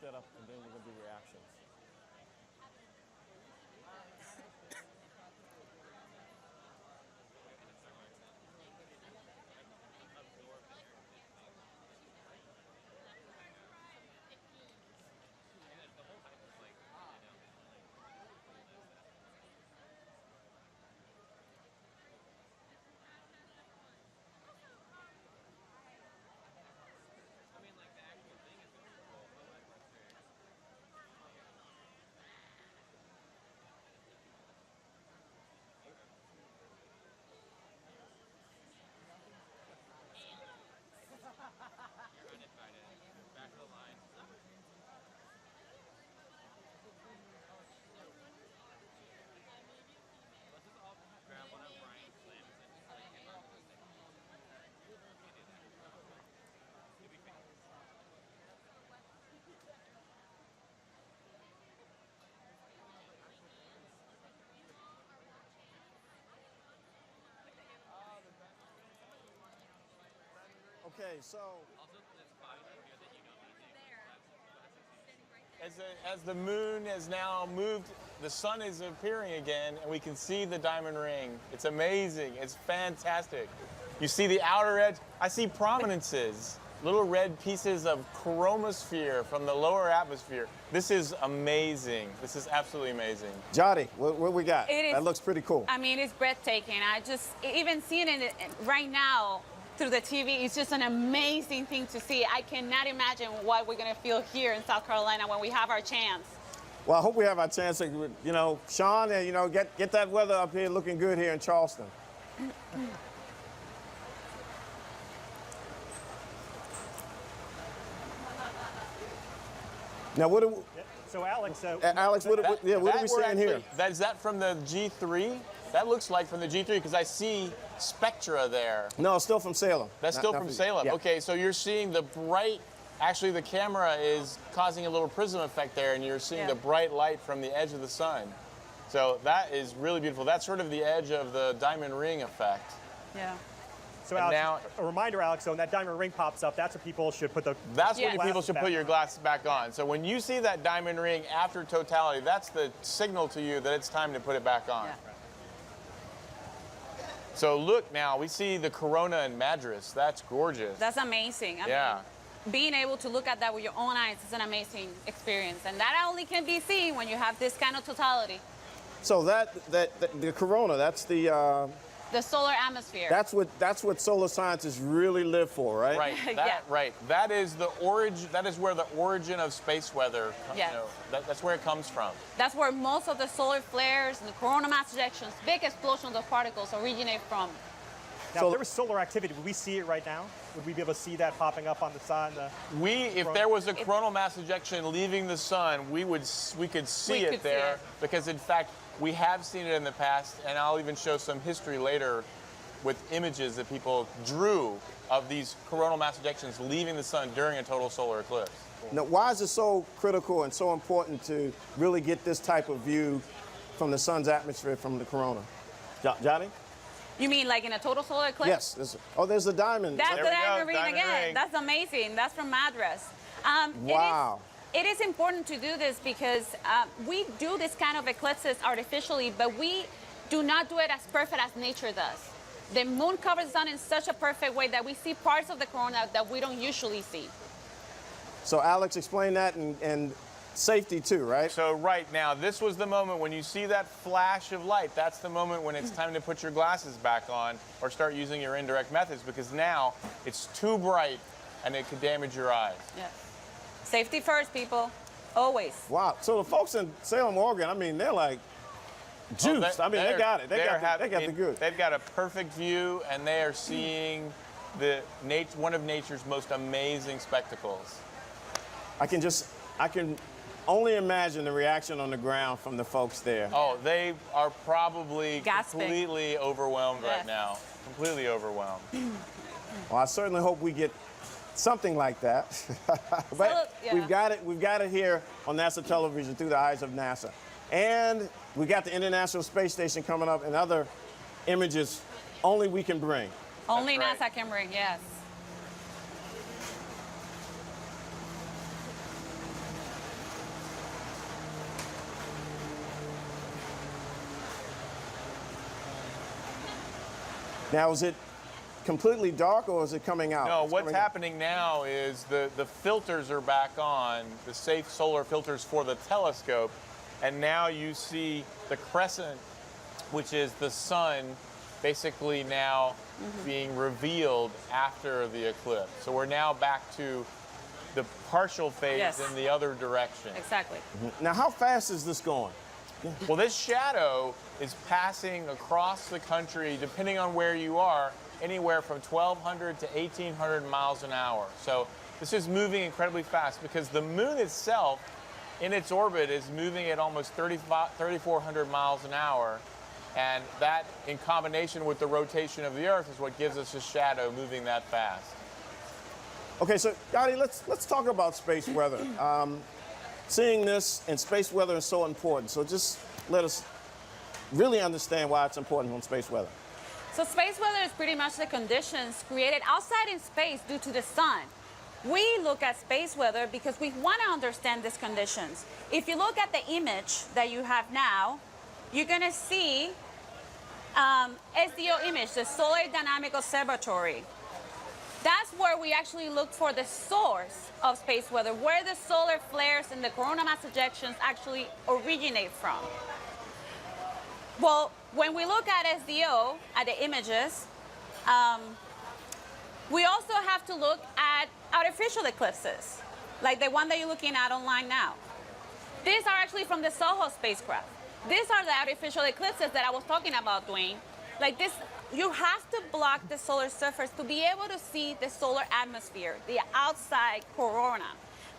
look that up, and then we're going to do reactions. Okay, so as the moon has now moved, the sun is appearing again, and we can see the diamond ring. It's amazing. It's fantastic. You see the outer edge. I see prominences, little red pieces of chromosphere from the lower atmosphere. This is amazing. This is absolutely amazing. Jody, what we got? That looks pretty cool. I mean, it's breathtaking. I just, even seeing it right now, through the TV, it's just an amazing thing to see. I cannot imagine what we're going to feel here in South Carolina when we have our chance. Well, I hope we have our chance. You know, Sean, you know, get that weather up here looking good here in Charleston. Now, what do we, so Alex, Alex, what are we seeing here? Is that from the G3? That looks like from the G3 because I see spectra there. No, it's still from Salem. That's still from Salem. Yeah. Okay, so you're seeing the bright, actually the camera is causing a little prism effect there, and you're seeing the bright light from the edge of the sun. So that is really beautiful. That's sort of the edge of the diamond ring effect. Yeah. So Alex, now, a reminder, Alex, so when that diamond ring pops up, that's what people should put the That's when people should put your glasses back on. So when you see that diamond ring after totality, that's the signal to you that it's time to put it back on. Yeah. So look now, we see the corona in Madras. That's gorgeous. That's amazing. I mean, being able to look at that with your own eyes is an amazing experience. And that only can be seen when you have this kind of totality. So the corona, that's the solar atmosphere. That's what solar scientists really live for, right? Right. Right. That is the origin. That is where the origin of space weather. Yeah. You know, that's where it comes from. That's where most of the solar flares and the corona mass ejections, big explosions of particles, originate from. Now, if there was solar activity, would we see it right now? Would we be able to see that popping up on the sun? If there was a coronal mass ejection leaving the sun, we could see it there because, in fact, we have seen it in the past, and I'll even show some history later with images that people drew of these coronal mass ejections leaving the sun during a total solar eclipse. Now, why is it so critical and so important to really get this type of view from the sun's atmosphere from the corona? Johnny? You mean like in a total solar eclipse? Yes. There's the diamond. That's the diamond ring again. That's amazing. That's from Madras. Wow. It is important to do this because we do this kind of eclipses artificially, but we do not do it as perfect as nature does. The moon covers the sun in such a perfect way that we see parts of the corona that we don't usually see. So Alex, explain that and safety too, right? So right now, this was the moment when you see that flash of light. That's the moment when it's time to put your glasses back on or start using your indirect methods because now it's too bright and it could damage your eyes. Yeah. Safety first, people. Always. Wow. So the folks in Salem, Oregon, I mean, they're like juiced. I mean, they got it. They got the good. They've got a perfect view, and they are seeing one of nature's most amazing spectacles. I can only imagine the reaction on the ground from the folks there. Oh, they are probably gasping. Completely overwhelmed right now. Completely overwhelmed. Well, I certainly hope we get something like that. But we've got it here on NASA television through the eyes of NASA. And we got the International Space Station coming up and other images only we can bring. Only NASA can bring, yes. Now, is it completely dark or is it coming out? No, It's what's coming out. happening now is the filters are back on, the safe solar filters for the telescope, and now you see the crescent, which is the sun, basically now being revealed after the eclipse. So we're now back to the partial phase Yes. in the other direction. Exactly. Now, how fast is this going? Well, this shadow is passing across the country, depending on where you are, anywhere from 1,200 to 1,800 miles an hour. So this is moving incredibly fast because the moon itself, in its orbit, is moving at almost 3,400 miles an hour. And that, in combination with the rotation of the Earth, is what gives us a shadow moving that fast. Okay, so Gotti, let's talk about space weather. Seeing this and space weather is so important. So just let us really understand why it's important on space weather. So space weather is pretty much the conditions created outside in space due to the sun. We look at space weather because we want to understand these conditions. If you look at the image that you have now, you're going to see SDO image, the Solar Dynamic Observatory. That's where we actually look for the source of space weather, where the solar flares and the coronal mass ejections actually originate from. Well, when we look at SDO, at the images, we also have to look at artificial eclipses, like the one that you're looking at online now. These are actually from the SOHO spacecraft. These are the artificial eclipses that I was talking about, Dwayne. Like this, you have to block the solar surface to be able to see the solar atmosphere, the outside corona.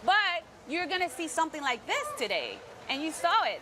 But you're gonna see something like this today, and you saw it.